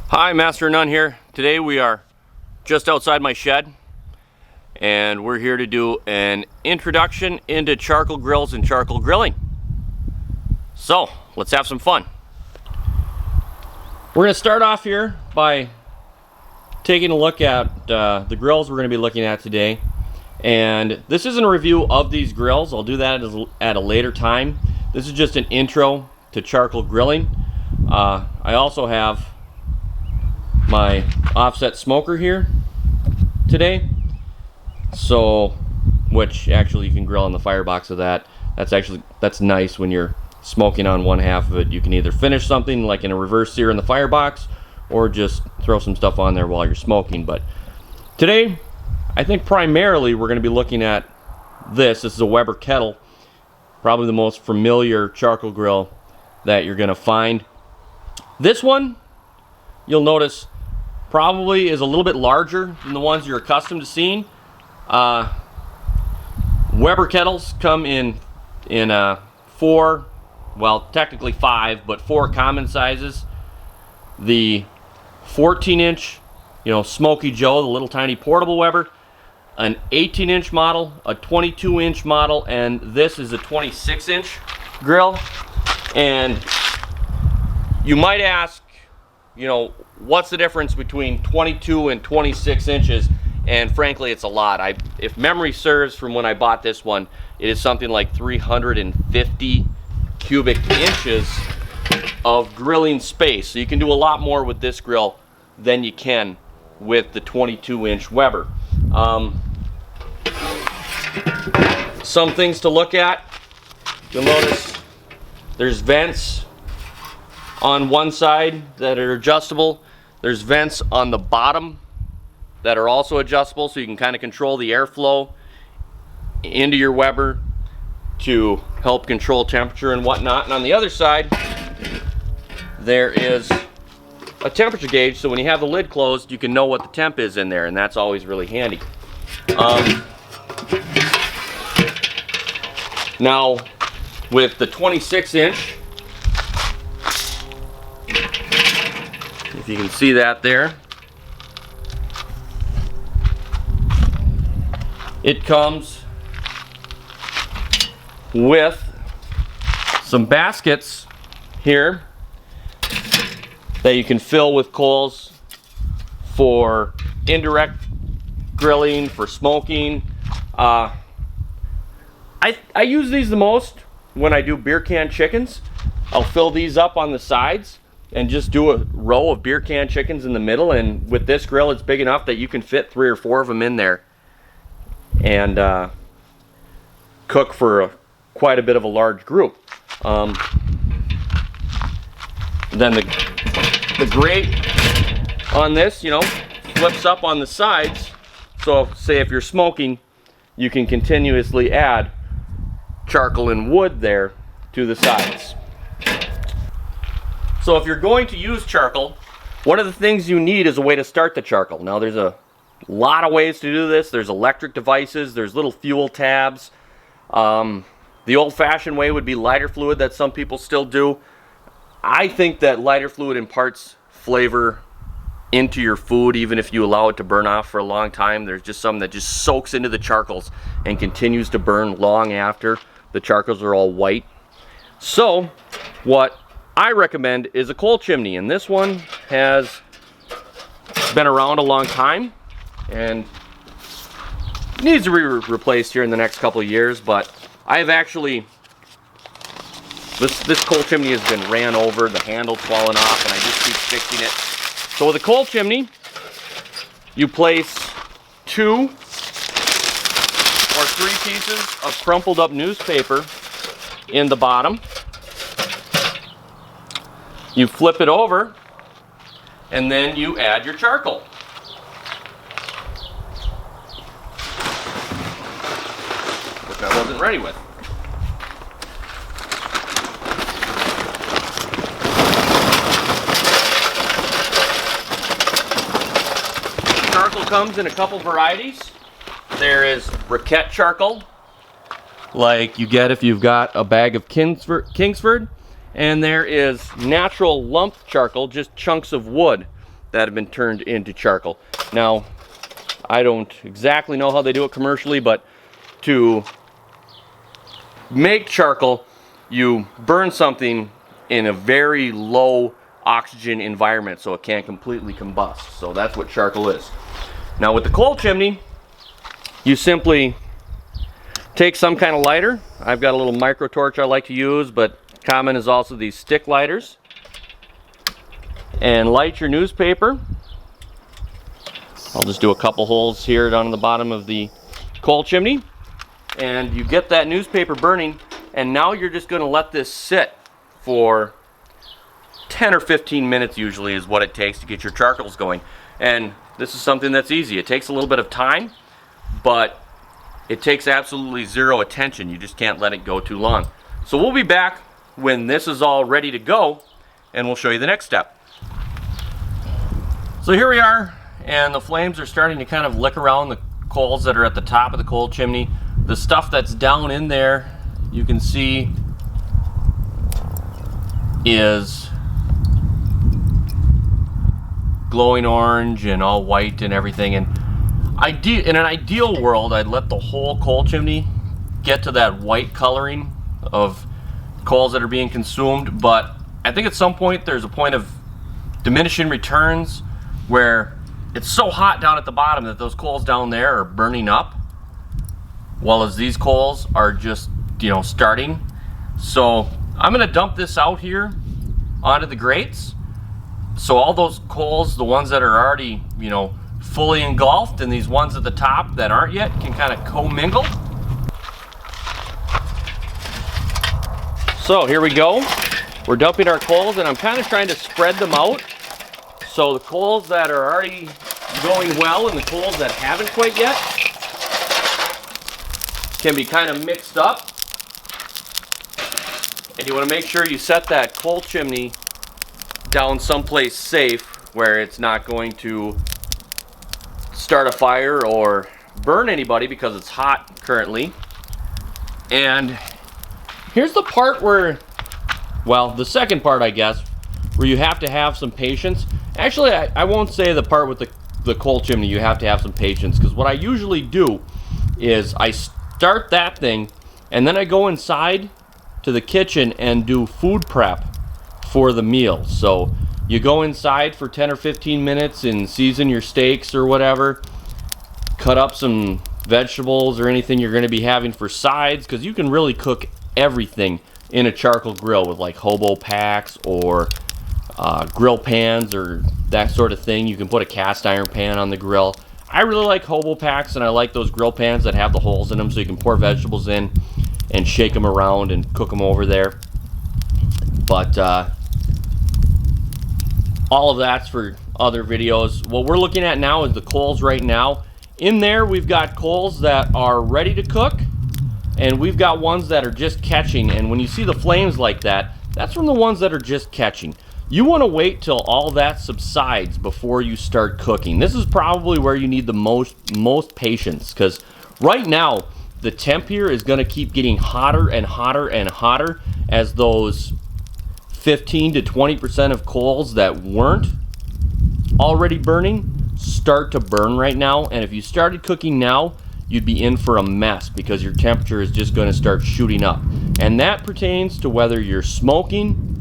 Hi, Master Nunn here. Today we are just outside my shed and we're here to do an introduction into charcoal grills and charcoal grilling. So let's have some fun. We're going to start off here by taking a look at the grills we're going to be looking at today. And this isn't a review of these grills. I'll do that at a later time. This is just an intro to charcoal grilling. I also have my offset smoker here today, which actually you can grill on the firebox of that. That's nice when you're smoking on one half of it. You can either finish something like in a reverse sear in the firebox or just throw some stuff on there while you're smoking. But today I think primarily we're going to be looking at this is a Weber kettle, probably the most familiar charcoal grill that you're going to find. This one, you'll notice, probably is a little bit larger than the ones you're accustomed to seeing. Weber kettles come in four, well technically five, but four common sizes. The 14-inch, Smoky Joe, the little tiny portable Weber, an 18-inch model, a 22-inch model, and this is a 26-inch grill. And you might ask, what's the difference between 22 and 26 inches? And frankly, it's a lot. If memory serves from when I bought this one, it is something like 350 cubic inches of grilling space. So you can do a lot more with this grill than you can with the 22-inch Weber. Some things to look at. You'll notice there's vents on one side that are adjustable. There's vents on the bottom that are also adjustable, so you can kind of control the airflow into your Weber to help control temperature and whatnot. And on the other side, there is a temperature gauge, so when you have the lid closed, you can know what the temp is in there, and that's always really handy. Now, with the 26-inch, if you can see that there, it comes with some baskets here that you can fill with coals for indirect grilling, for smoking. I use these the most when I do beer can chickens. I'll fill these up on the sides and just do a row of beer can chickens in the middle, and with this grill it's big enough that you can fit 3 or 4 of them in there and cook for quite a bit of a large group. Then the grate on this, flips up on the sides, so say if you're smoking, you can continuously add charcoal and wood there to the sides. So if you're going to use charcoal, one of the things you need is a way to start the charcoal. Now there's a lot of ways to do this. There's electric devices, there's little fuel tabs. The old-fashioned way would be lighter fluid that some people still do. I think that lighter fluid imparts flavor into your food even if you allow it to burn off for a long time. There's just some that just soaks into the charcoals and continues to burn long after the charcoals are all white. So what I recommend is a coal chimney, and this one has been around a long time and needs to be replaced here in the next couple of years, but I've actually, this coal chimney has been ran over, the handle's fallen off, and I just keep fixing it. So with a coal chimney, you place 2 or 3 pieces of crumpled up newspaper in the bottom. You flip it over, and then you add your charcoal. Which I wasn't ready with. Charcoal comes in a couple varieties. There is briquette charcoal, like you get if you've got a bag of Kingsford, and there is natural lump charcoal, just chunks of wood that have been turned into charcoal. Now, I don't exactly know how they do it commercially, but to make charcoal, you burn something in a very low oxygen environment so it can't completely combust. So that's what charcoal is. Now with the coal chimney, you simply take some kind of lighter. I've got a little micro torch I like to use, but common is also these stick lighters. And light your newspaper. I'll just do a couple holes here down on the bottom of the coal chimney. And you get that newspaper burning, and now you're just going to let this sit for 10 or 15 minutes usually is what it takes to get your charcoals going. And this is something that's easy. It takes a little bit of time, but it takes absolutely zero attention. You just can't let it go too long. So we'll be back when this is all ready to go, and we'll show you the next step. So here we are, and the flames are starting to kind of lick around the coals that are at the top of the coal chimney. The stuff that's down in there, you can see, is glowing orange and all white and everything. And in an ideal world, I'd let the whole coal chimney get to that white coloring of coals that are being consumed, but I think at some point there's a point of diminishing returns where it's so hot down at the bottom that those coals down there are burning up, while as these coals are just, you know, starting. So I'm going to dump this out here onto the grates, so all those coals, the ones that are already, you know, fully engulfed, and these ones at the top that aren't yet, can kind of commingle. So here we go. We're dumping our coals, and I'm kind of trying to spread them out, so the coals that are already going well and the coals that haven't quite yet can be kind of mixed up. And you want to make sure you set that coal chimney down someplace safe where it's not going to start a fire or burn anybody, because it's hot currently. And here's the part where, well, the second part, I guess, where you have to have some patience. Actually, I won't say the part with the coal chimney you have to have some patience, because what I usually do is I start that thing, and then I go inside to the kitchen and do food prep for the meal. So you go inside for 10 or 15 minutes and season your steaks or whatever, cut up some vegetables or anything you're going to be having for sides, because you can really cook everything in a charcoal grill with like hobo packs or grill pans or that sort of thing. You can put a cast iron pan on the grill. I really like hobo packs, and I like those grill pans that have the holes in them so you can pour vegetables in and shake them around and cook them over there. But all of that's for other videos. What we're looking at now is the coals right now. In there we've got coals that are ready to cook, and we've got ones that are just catching. And when you see the flames like that, that's from the ones that are just catching. You want to wait till all that subsides before you start cooking. This is probably where you need the most patience, because right now the temp here is going to keep getting hotter and hotter and hotter as those 15 to 20% of coals that weren't already burning start to burn right now. And if you started cooking now, you'd be in for a mess, because your temperature is just going to start shooting up. And that pertains to whether you're smoking,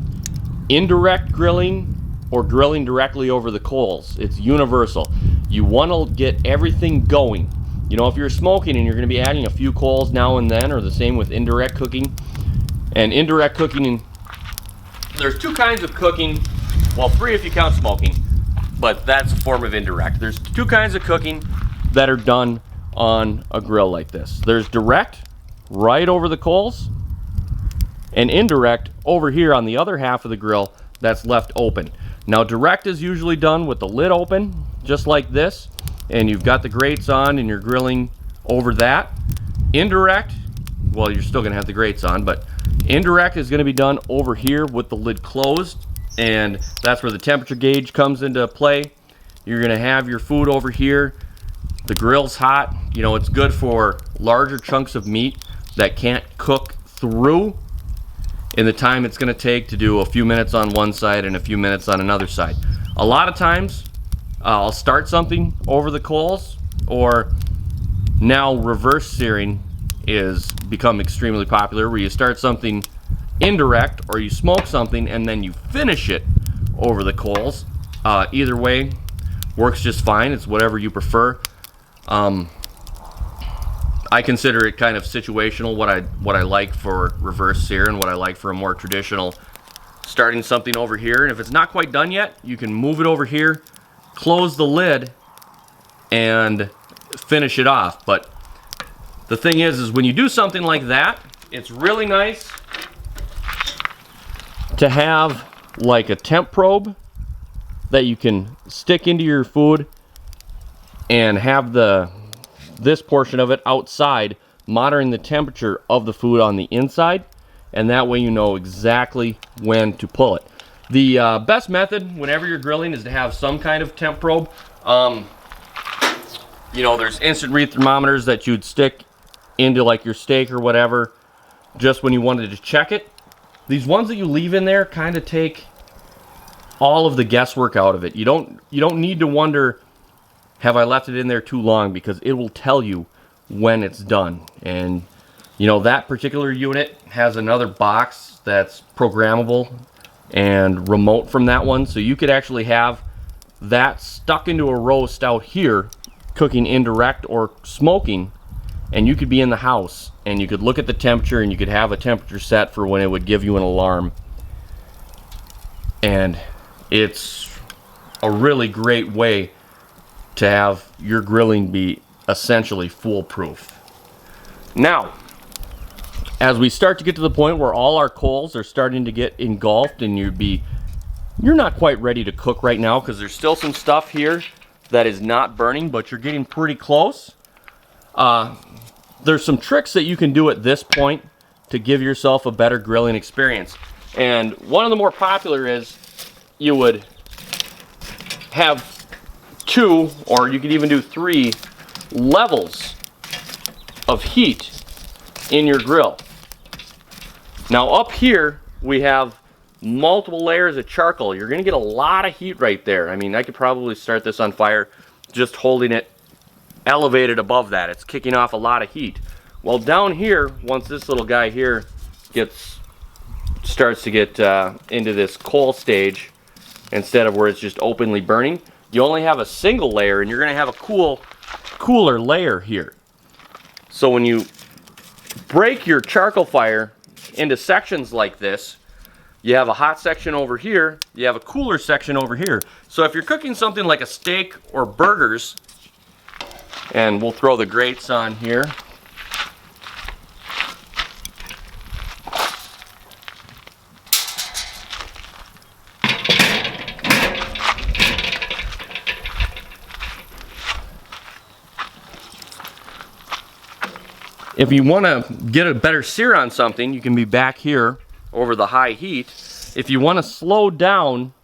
indirect grilling, or grilling directly over the coals. It's universal. You want to get everything going. You know, if you're smoking and you're going to be adding a few coals now and then, or the same with indirect cooking. And indirect cooking, there's two kinds of cooking, well, three if you count smoking, but that's a form of indirect. There's two kinds of cooking that are done on a grill like this. There's direct, right over the coals, and indirect over here on the other half of the grill that's left open. Now direct is usually done with the lid open, just like this, and you've got the grates on and you're grilling over that. Indirect, well, you're still gonna have the grates on, but indirect is gonna be done over here with the lid closed, and that's where the temperature gauge comes into play. You're gonna have your food over here. The grill's hot. You know, it's good for larger chunks of meat that can't cook through in the time it's going to take to do a few minutes on one side and a few minutes on another side. A lot of times I'll start something over the coals, or now reverse searing is become extremely popular, where you start something indirect or you smoke something and then you finish it over the coals. Either way works just fine. It's whatever you prefer. I consider it kind of situational, what I like for reverse sear and what I like for a more traditional starting something over here. And if it's not quite done yet, you can move it over here, close the lid, and finish it off. But the thing is when you do something like that, it's really nice to have like a temp probe that you can stick into your food and have this portion of it outside monitoring the temperature of the food on the inside, and that way you know exactly when to pull it. The best method whenever you're grilling is to have some kind of temp probe. You know, there's instant read thermometers that you'd stick into like your steak or whatever just when you wanted to check it. These ones that you leave in there kind of take all of the guesswork out of it. You don't need to wonder, have I left it in there too long, because it will tell you when it's done. And you know, that particular unit has another box that's programmable and remote from that one, so you could actually have that stuck into a roast out here cooking indirect or smoking, and you could be in the house and you could look at the temperature and you could have a temperature set for when it would give you an alarm. And it's a really great way to have your grilling be essentially foolproof. Now, as we start to get to the point where all our coals are starting to get engulfed and you're not quite ready to cook right now, because there's still some stuff here that is not burning, but you're getting pretty close. There's some tricks that you can do at this point to give yourself a better grilling experience. And one of the more popular is you would have 2, or you could even do 3 levels of heat in your grill. Now up here we have multiple layers of charcoal. You're gonna get a lot of heat right there. I mean, I could probably start this on fire just holding it elevated above that. It's kicking off a lot of heat. Well, down here, once this little guy here starts to get into this coal stage, instead of where it's just openly burning, you only have a single layer, and you're gonna have a cooler layer here. So when you break your charcoal fire into sections like this, you have a hot section over here, you have a cooler section over here. So if you're cooking something like a steak or burgers, and we'll throw the grates on here. If you want to get a better sear on something, you can be back here over the high heat. If you want to slow down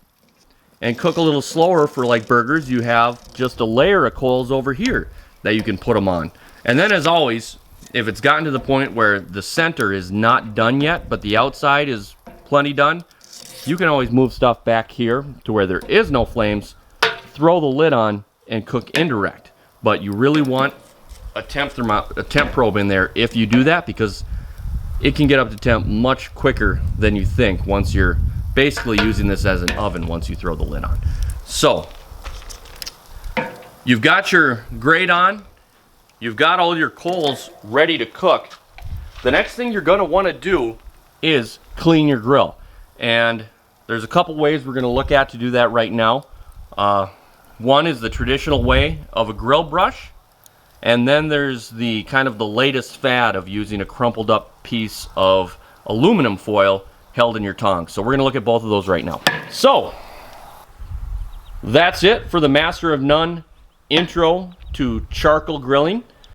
and cook a little slower for like burgers, you have just a layer of coals over here that you can put them on. And then, as always, if it's gotten to the point where the center is not done yet, but the outside is plenty done, you can always move stuff back here to where there is no flames, throw the lid on, and cook indirect. But you really want a temp probe in there if you do that, because it can get up to temp much quicker than you think once you're basically using this as an oven once you throw the lid on. So you've got your grate on, you've got all your coals ready to cook. The next thing you're going to want to do is clean your grill, and there's a couple ways we're going to look at to do that right now. One is the traditional way of a grill brush, and then there's the kind of the latest fad of using a crumpled up piece of aluminum foil held in your tongs. So we're going to look at both of those right now. So that's it for the Master of None intro to charcoal grilling.